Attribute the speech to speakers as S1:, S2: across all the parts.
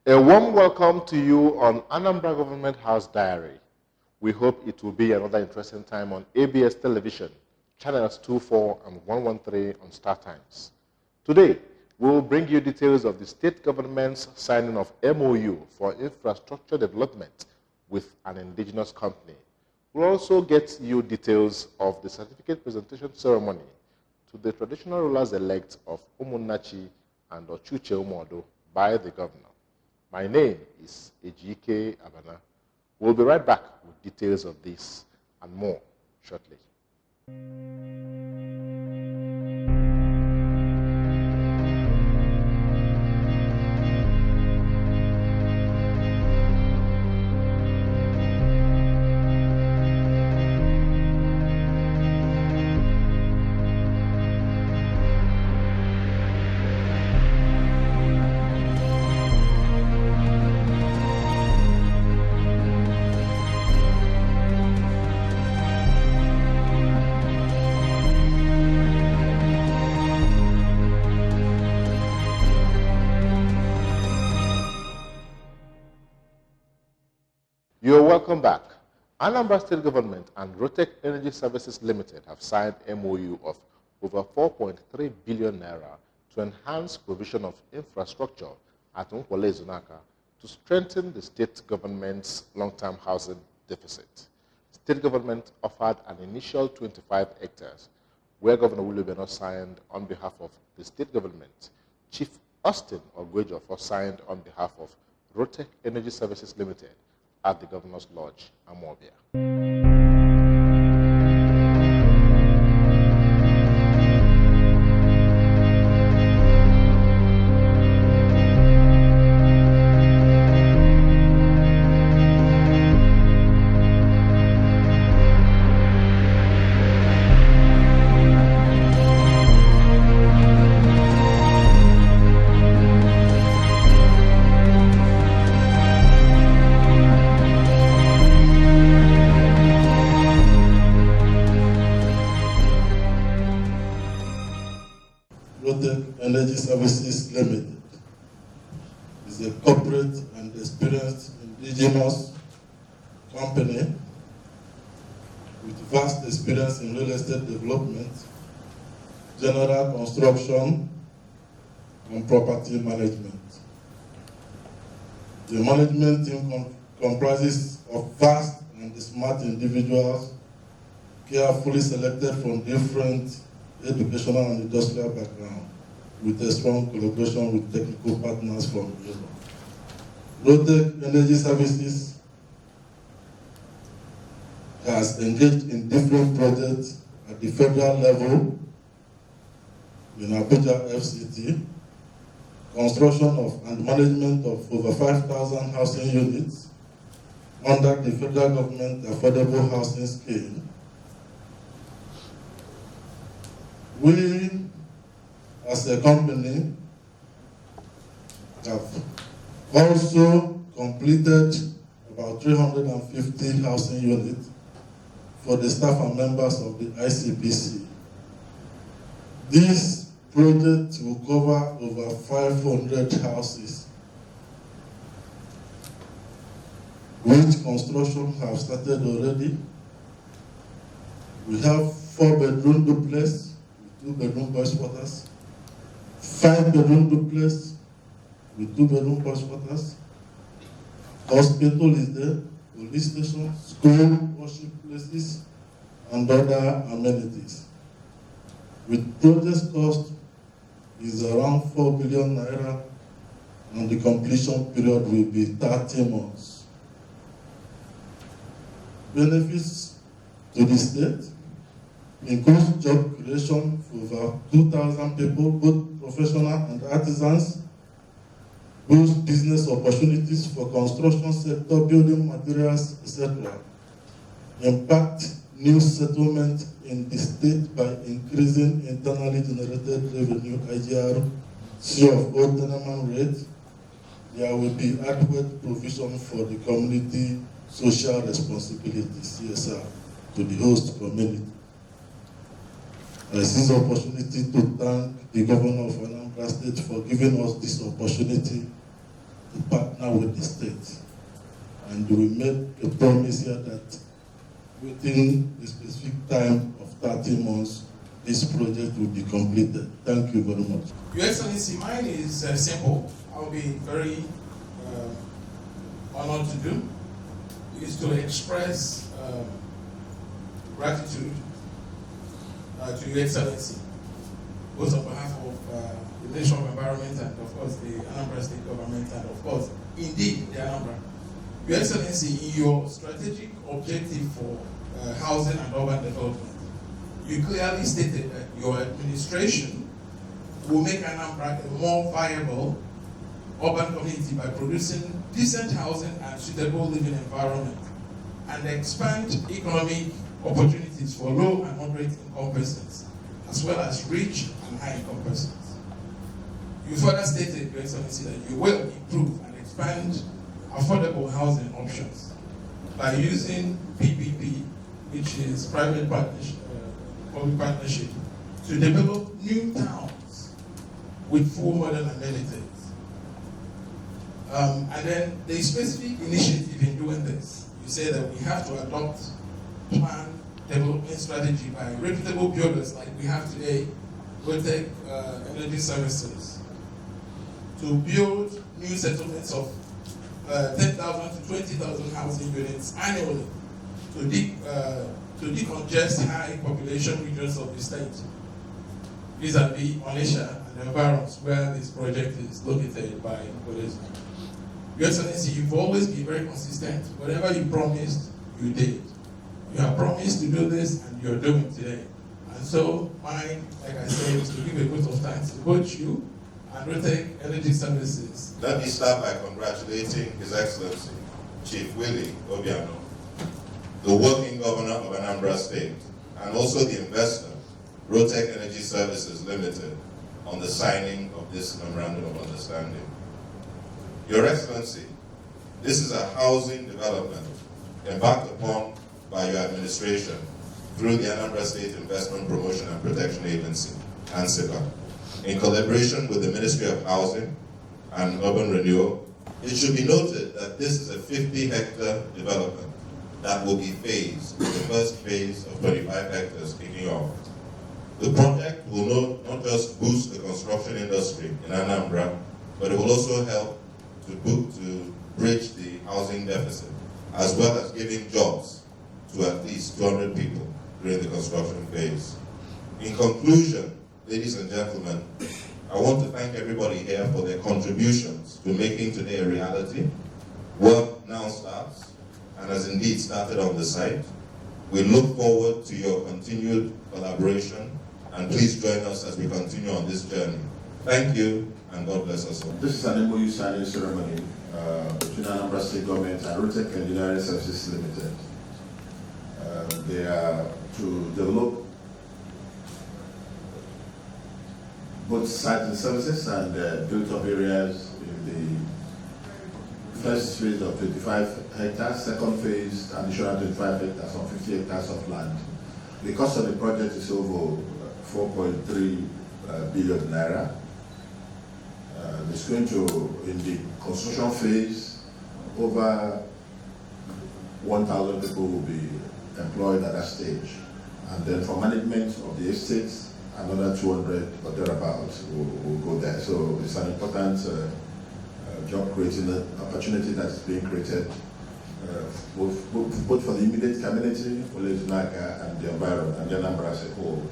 S1: A warm welcome to you on Anambra Government House Diary. We hope it will be another interesting time on ABS Television, channels 24 and 113 on Star Times. Today, we will bring you details of the state government's signing of MOU for infrastructure development with an indigenous company. We'll also get you details of the certificate presentation ceremony to the Traditional Rulers-Elect of Umunnachi and Ochuche-Umuodu by the governor. My name is Igwe Ben Anochie. We'll be right back with details of this and more shortly. You're welcome back. Anambra State Government and Rotech Energy Services Limited have signed MOU of over 4.3 billion naira to enhance provision of infrastructure at Zunaka to strengthen the state government's long-term housing deficit. State government offered an initial 25 hectares, where Governor Igwe Ben Anochie signed on behalf of the state government. Chief Austin Ogwejofor signed on behalf of Rotech Energy Services Limited at the Governor's Lodge, Amobia.
S2: Energy Services Limited is a corporate and experienced indigenous company with vast experience in real estate development, general construction, and property management. The management team comprises of vast and smart individuals carefully selected from different educational and industrial backgrounds, with a strong collaboration with technical partners from Europe. Rotech Energy Services has engaged in different projects at the federal level in Abuja FCT, construction of and management of over 5,000 housing units under the federal government affordable housing scheme. We, as a company, have also completed about 350 housing units for the staff and members of the ICPC. This project will cover over 500 houses, which construction have started already. We have 4-bedroom duplex with 2-bedroom boys quarters, 5-bedroom duplex with 2-bedroom boys quarters. Hospital is there, police station, school, worship places, and other amenities. With project cost is around 4 billion naira, and the completion period will be 30 months. Benefits to the state includes job creation for over 2,000 people, both professional and artisans, boost business opportunities for construction sector, building materials, etc. Impact new settlement in the state by increasing internally generated revenue, IGR, of old tenement rate. There will be adequate provision for the community social responsibility, CSR, to the host community. I seize the opportunity to thank the Governor of Anambra State for giving us this opportunity to partner with the state. And we made a promise here that within the specific time of 30 months, this project will be completed. Thank you very much.
S3: Your Excellency, mine is simple. I'll be very honored to do, is to express gratitude to Your Excellency, both on behalf of the Ministry of Environment and of course the Anambra State Government and of course, indeed, the Anambra. Your Excellency, in your strategic objective for housing and urban development, you clearly stated that your administration will make Anambra a more viable urban community by producing decent housing and suitable living environment and expand economic opportunities for low and moderate income persons, as well as rich and high income persons. You further stated, Your Excellency, that you will improve and expand affordable housing options by using PPP, which is private partnership, public partnership, to develop new towns with full modern amenities. And then the specific initiative in doing this, you say that we have to adopt plan development strategy by reputable builders like we have today, Rotech Energy Services, to build new settlements of 10,000 to 20,000 housing units annually to decongest high population regions of the state, vis-a-vis Onitsha and the environs where this project is located by police. Your Excellency, you've always been very consistent. Whatever you promised, you did. You have promised to do this, and you're doing it today. And so, mine, like I said, is to give a vote of thanks to both you and Rotech Energy Services.
S4: Let me start by congratulating His Excellency, Chief Willie Obiano, the working governor of Anambra State, and also the investor, Rotech Energy Services Limited, on the signing of this memorandum of understanding. Your Excellency, this is a housing development embarked upon by your administration through the Anambra State Investment Promotion and Protection Agency, ANSIPA, in collaboration with the Ministry of Housing and Urban Renewal. It should be noted that this is a 50-hectare development that will be phased, with the first phase of 25 hectares kicking off. The project will not just boost the construction industry in Anambra, but it will also help to bridge the housing deficit, as well as giving jobs to at least 200 people during the construction phase. In conclusion, ladies and gentlemen, I want to thank everybody here for their contributions to making today a reality. Work now starts, and has indeed started on the site. We look forward to your continued collaboration, and please join us as we continue on this journey. Thank you, and God bless us all.
S5: This is an MOU signing ceremony between Anambra State Government and Rotech Engineering Services Limited. They are to develop both sites and services and built-up areas in the first phase of 25 hectares, second phase additional 25 hectares on 50 hectares of land. The cost of the project is over 4.3 billion naira. It's going to, in the construction phase, over 1,000 people will be employed at that stage. And then for management of the estates, another 200 or thereabouts will go there. So it's an important job creating opportunity that is being created both for the immediate community, for Lezunaga and the environment, and the Anambra as a whole.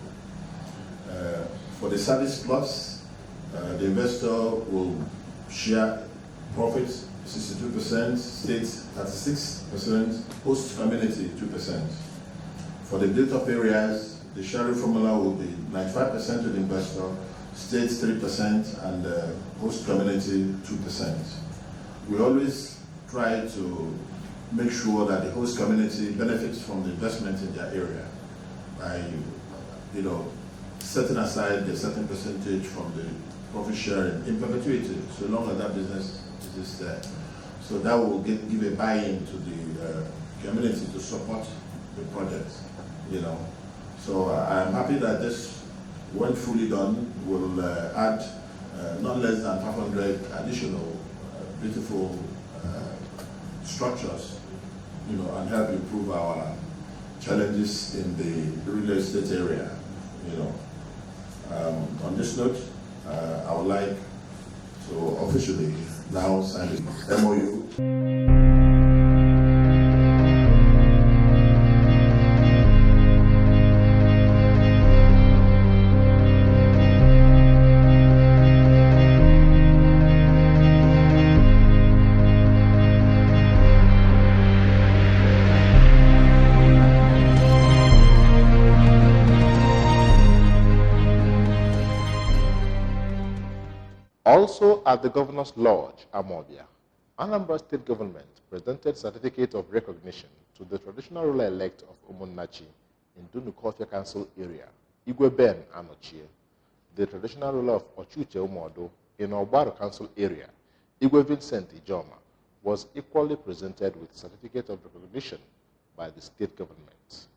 S5: For the service plots, the investor will share profits 62%, state 36%, host community 2%. For the built-up areas, the sharing formula will be 95% to the investor, state 3%, and host community 2%. We always try to make sure that the host community benefits from the investment in their area by, setting aside a certain percentage from the profit sharing in perpetuity, so long as that business is there. So that will give a buy-in to the community to support the project, So I'm happy that this, when fully done, will add not less than 500 additional beautiful structures, you know, and help improve our challenges in the real estate area, you know. On this note, I would like to officially now sign the MOU.
S1: Also at the Governor's Lodge, Amobia, Anambra State Government presented Certificate of Recognition to the Traditional Ruler-Elect of Umunnachi in Dunukofia Council Area, Igwe Ben Anochie. The Traditional Ruler of Ochuche-Umuodu in Ogbaro Council Area, Igwe Vincent Ijeomah, was equally presented with Certificate of Recognition by the state government.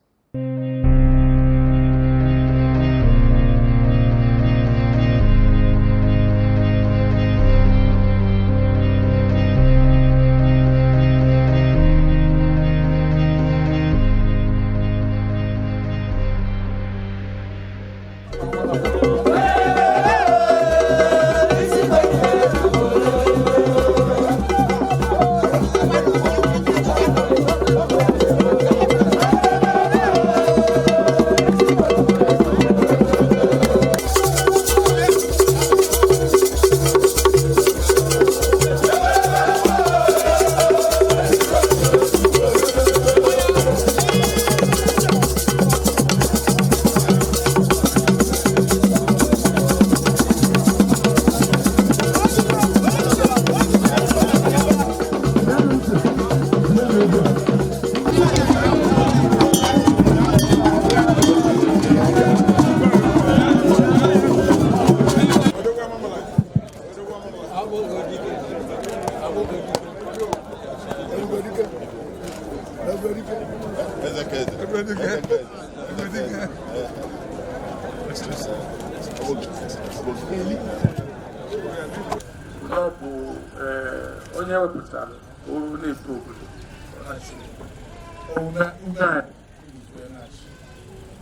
S6: onye wepụtara oru na-eto obodo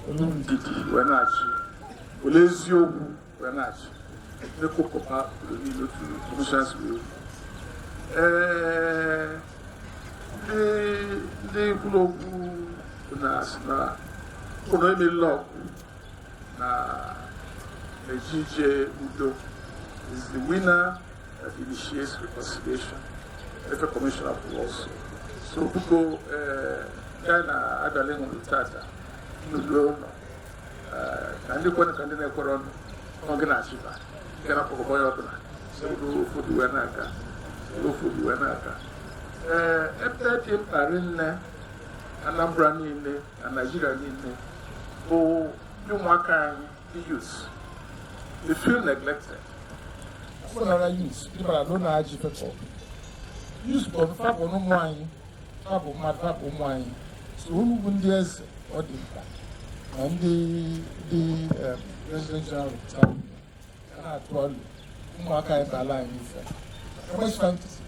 S6: olu ndidi wee na-achị olu eziokwu wee na-achị na-ekpokọba obodo niile otu promotions wee ndị kwuru okwu na-asị na ụlọ emeela ọgụ na ejije udo is the winner that initiates reconciliation. The Commissioner of the also. So people China Aguleri on the Tata, Nando, and the one can do Koron, Organizativa, Gana Pocoboyopna, so go for the Wanaka, go for the Wanaka. After the Arena, Anambra Nine, and Nigeria Nine, who Umuaka youth, they feel neglected. Another use, people are not agitated. Use for the fact of no wine, travel, mad travel wine. So, who would there's or the impact? And the residential town, and I told you, Umaka and Bala in effect. How much fantasy?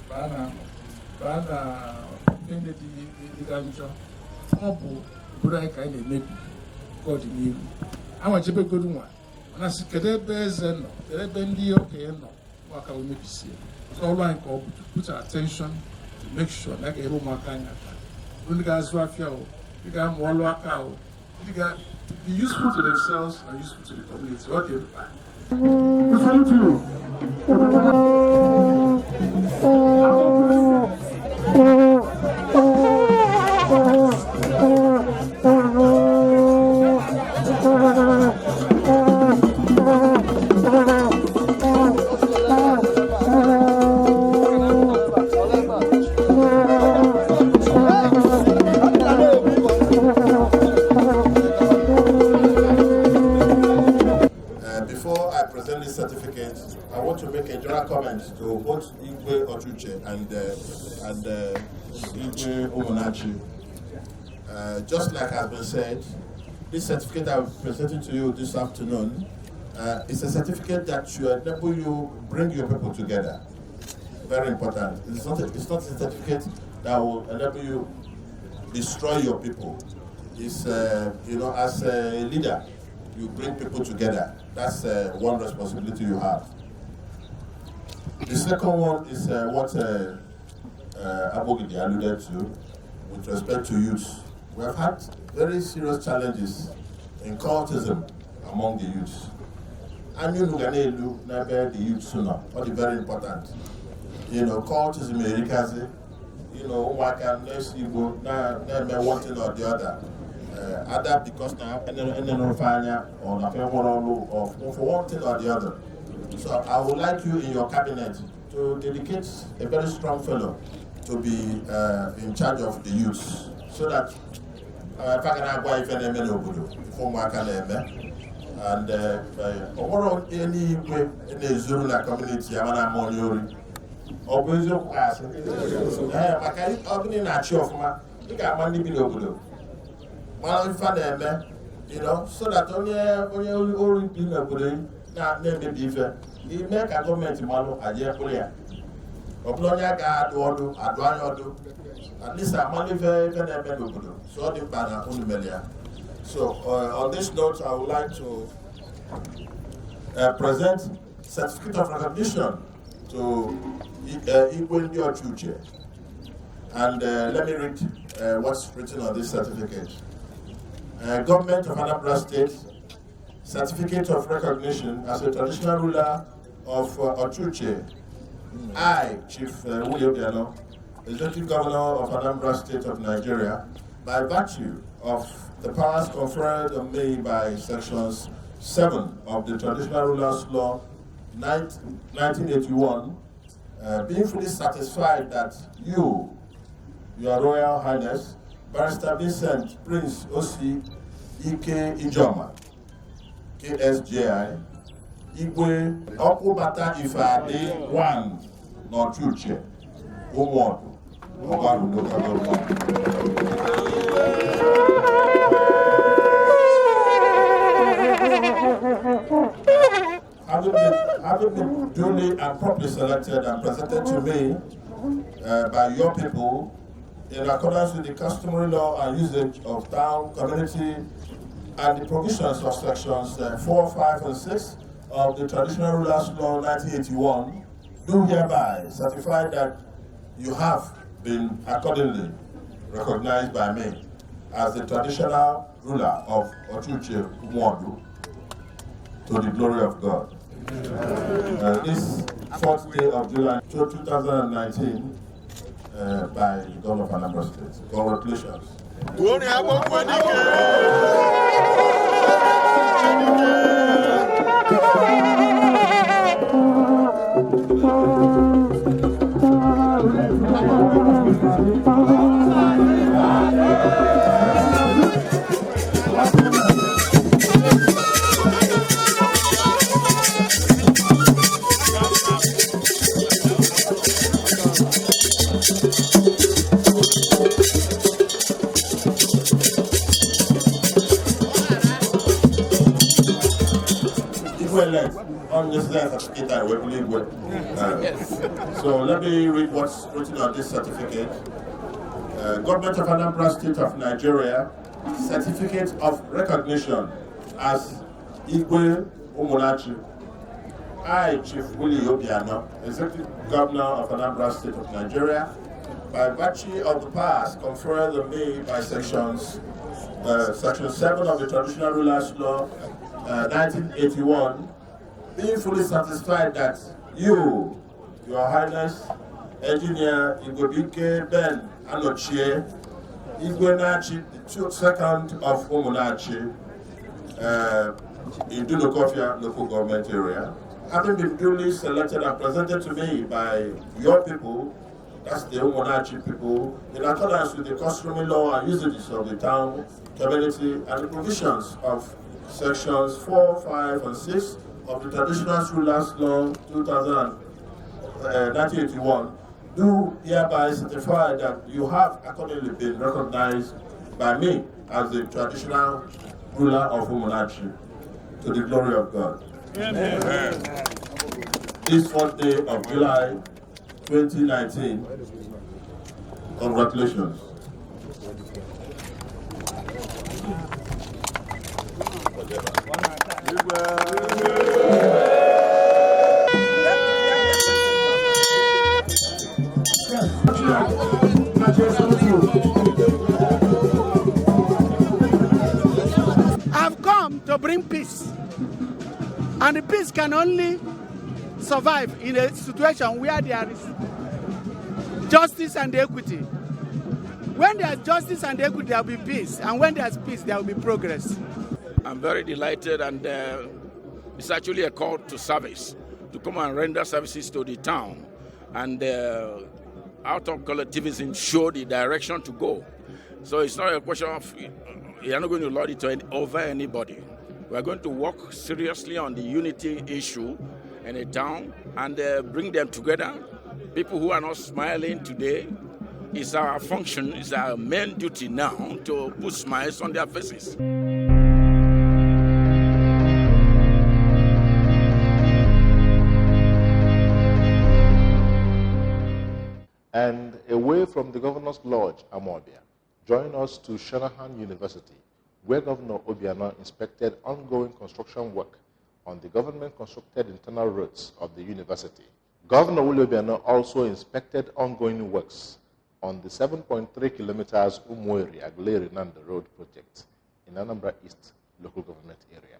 S6: Bana, the Ganjo, Obo, Burai kind of maybe, God in you. How much a good one? And I said, Kedebe Bendi, okay, no, Waka will make you see. So, all I call to put our attention to make sure, like a Roma kind of thing. When the guys were here, you got more work out, you got be useful to themselves and useful to the community. What do you do? Thank you.
S5: I want to make a general comment to both Igwe Ochuche and Igwe Umunnachi. Just like has been said, this certificate I'm presenting to you this afternoon It's a certificate that should enable you bring your people together. Very important. It's not a certificate that will enable you destroy your people. It's, as a leader, you bring people together. That's one responsibility you have. The second one is what Aguleri alluded to with respect to youth. We have had very serious challenges in cultism among the youth. And you look at the youth sooner, what is very important. Cultism, one can name one thing or the other. Either because now, and then or for one thing or the other. So I would like you in your cabinet to dedicate a very strong fellow to be in charge of the youth, so that if I can go if any and overall any way in the Zulu community, I'm on always your class. I can't open a show of my money below. Well, if I so that only now maybe different. You make a government model a year player. Oblonia guard or at least I'm only very so the banner only. So on this note, I would like to present certificate of recognition to Igwe Ben Anochie. And let me read what's written on this certificate. Government of Anambra State, certificate of recognition as a traditional ruler of Ochuche. I, Chief Igwe Ben Anochie, Executive Governor of Anambra State of Nigeria, by virtue of the powers conferred on me by Sections 7 of the Traditional Rulers Law 1981, being fully satisfied that you, Your Royal Highness, Barrister Vincent Prince O.C. Igwe Ijeomah, KSJI, Igwe Okubata Ifeadi 1, Ochuche-Umuodu, Ogaru Local Government. Having been duly and properly selected and presented to me by your people in accordance with the customary law and usage of town, community, and the provisions of sections 4, 5, and 6 of the Traditional Rulers Law 1981, do hereby certify that you have been accordingly recognized by me as the Traditional Ruler of Ochuche-Umuodu, to the glory of God. This 4th day of July 2019 by the Governor of Anambra State. Congratulations. So let me read what's written on this certificate. Government of Anambra State of Nigeria, certificate of recognition as Igwe Umunachi. I, Chief Igwe Ben Anochie, Executive Governor of Anambra State of Nigeria, by virtue of the powers conferred on me by Section 7 of the Traditional Rulers Law 1981, being fully satisfied that you, Your Highness, Engineer Igwe Ben Anochie, Igwe Nachi, the 2nd of Umunnachi, in Dunukofia local government area, having been duly selected and presented to me by your people, that's the Umunnachi people, in accordance with the customary law and usages of the town, community, and the provisions of sections 4, 5, and 6 of the Traditional Rulers Law 1981, do hereby certify that you have accordingly been recognized by me as the Traditional Ruler of Umunnachi, to the glory of God.
S7: Amen. This 4th day of July 2019. Congratulations.
S8: I've come to bring peace, and the peace can only survive in a situation where there is justice and equity. When there's justice and equity, there will be peace, and when there's peace, there will be progress.
S9: I'm very delighted, and it's actually a call to service, to come and render services to the town, and out of collectivism show the direction to go. So it's not a question of you're not going to lord it over anybody. We're going to work seriously on the unity issue in a town and bring them together. People who are not smiling today, it's our function, it's our main duty now to put smiles on their faces.
S1: And away from the Governor's Lodge, Amobia, join us to Shanahan University, where Governor Obiano inspected ongoing construction work on the government-constructed internal roads of the university. Governor Obiano also inspected ongoing works on the 7.3 kilometers Umueri, Aguleri, Nando road project in Anambra East local government area.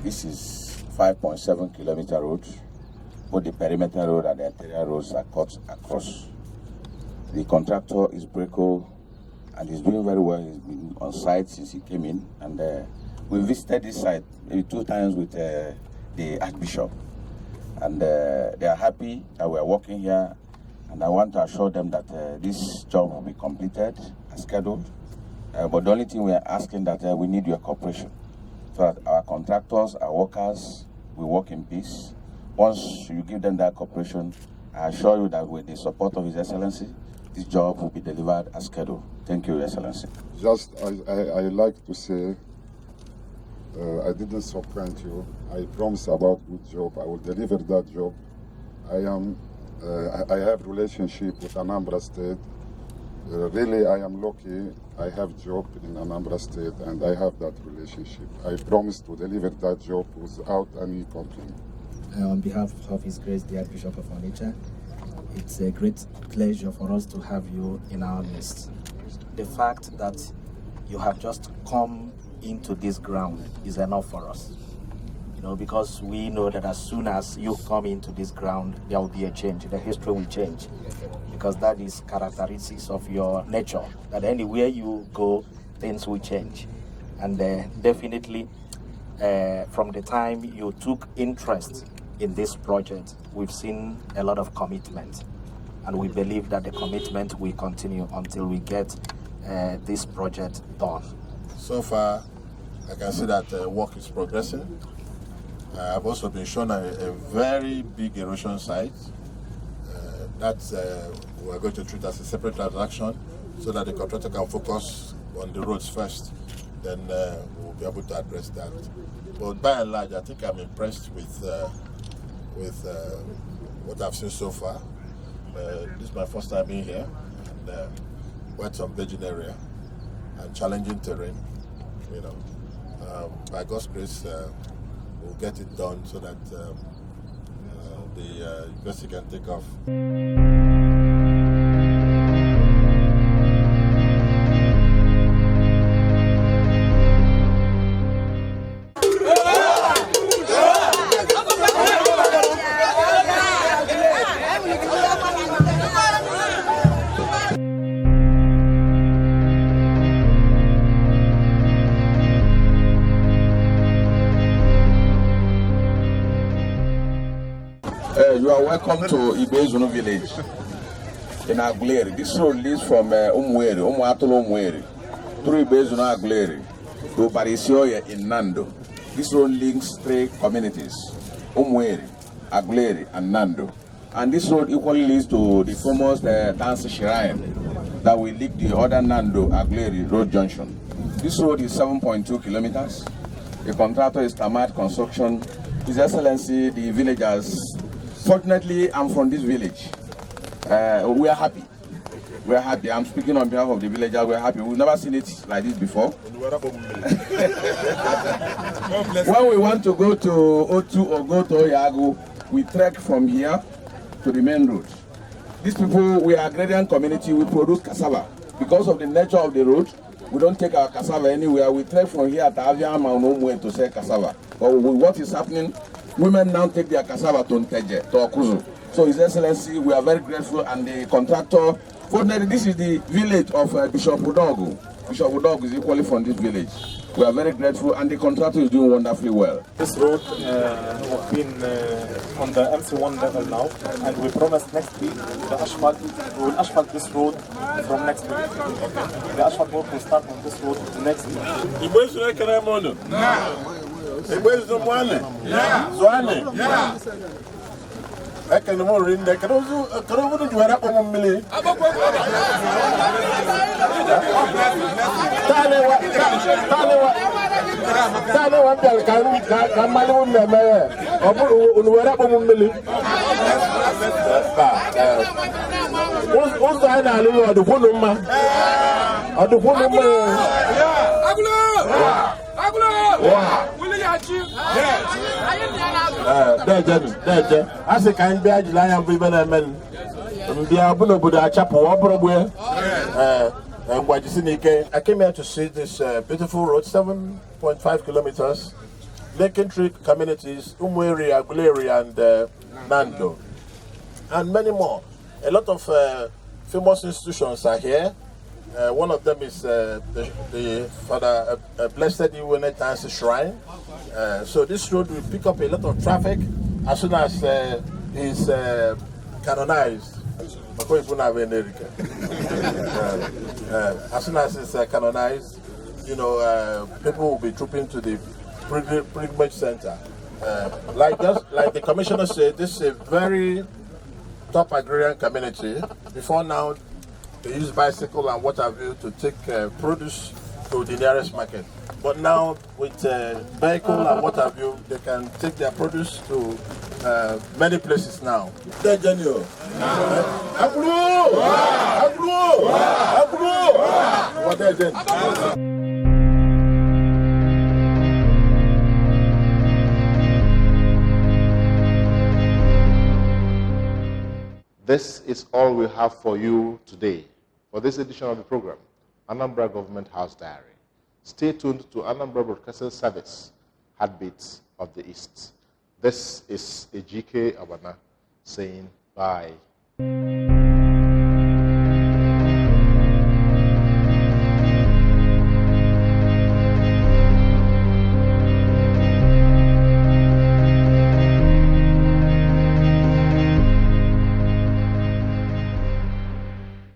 S9: This is 5.7 kilometer road. Both the perimeter road and the interior roads are cut across. The contractor is Breco and he's doing very well. He's been on site since he came in, and we visited this site maybe 2 times with the Archbishop, and they are happy that we are working here, and I want to assure them that this job will be completed as scheduled. But the only thing we are asking that we need your cooperation, so that our contractors, our workers, will work in peace. Once you give them that cooperation, I assure you that with the support of His Excellency, this job will be delivered as scheduled. Thank you, Your Excellency.
S10: Just, I like to say, I didn't surprise you. I promised about good job. I will deliver that job. I have relationship with Anambra State. Really, I am lucky. I have job in Anambra State, and I have that relationship. I promise to deliver that job without any complaint.
S11: On behalf of His Grace, the Archbishop of Onitsha, it's a great pleasure for us to have you in our midst. The fact that you have just come into this ground is enough for us. You know, because we know that as soon as you come into this ground, there will be a change. The history will change, because that is characteristics of your nature, that anywhere you go, things will change. And definitely, from the time you took interest in this project, we've seen a lot of commitment, and we believe that the commitment will continue until we get this project done.
S7: So far, I can see that work is progressing. I've also been shown a very big erosion site. We're going to treat as a separate transaction so that the contractor can focus on the roads first. Then we'll be able to address that. But by and large, I think I'm impressed with what I've seen so far. This is my first time being here, and quite some virgin area and challenging terrain. You know, by God's grace, we'll get it done so that the university can take off.
S9: You are welcome to Igwe village in Aguleri. This road leads from Umueri, through Igwe Aguleri to Barisioya in Nando. This road links 3 communities, Umueri, Aguleri, and Nando. And this road equally leads to the famous dance shrine that will link the other Nando Aguleri road junction. This road is 7.2 kilometers. The contractor is Tamad Construction. His Excellency, the villagers. Fortunately, I'm from this village. We are happy. We are happy. I'm speaking on behalf of the villagers. We are happy. We've never seen it like this before. When we want to go to O2 or go to Oyago, we trek from here to the main road. These people, we are agrarian community. We produce cassava. Because of the nature of the road, we don't take our cassava anywhere. We trek from here to Aviam and Umueri to sell cassava. But what is happening? Women now take their cassava to Nteje, to Okuzu. So His Excellency, we are very grateful, and the contractor, fortunately this is the village of Bishop Udogu. Bishop Udogu is equally from this village. We are very grateful, and the contractor is doing wonderfully well.
S12: This road has been on the MC1 level now, and we promise next week the asphalt, we will asphalt this road from next week. The asphalt work will start on this road next week.
S7: Where's the money? Yeah. Zwane? Yeah. I can more in the Karozu, Karovu to Wara Omili. Tane can Malu Neme, Wara Omili. What's the Hanalu or the Wunuma? Or the Wunuma? As a kind badge, Lion Vivian men, the Abuno Buddha Chapel, I came here to see this beautiful road, 7.5 kilometers, linking 3 communities, Umueri, Aguleri, and Nando, and many more. A lot of famous institutions are here. One of them is the Father Blessed Igwe Vincent Shrine. So this road will pick up a lot of traffic as soon as he's canonized. As soon as it's canonized, you know, people will be trooping to the pilgrimage center. Like the commissioner said, this is a very top agrarian community. Before now, they use bicycle and what have you to take produce to the nearest market. But now with vehicle and what have you, they can take their produce to many places now.
S1: This is all we have for you today. For this edition of the program, Anambra Government House Diary. Stay tuned to Anambra Broadcasting Service, Heartbeats of the East. This is Ejike Abana saying bye.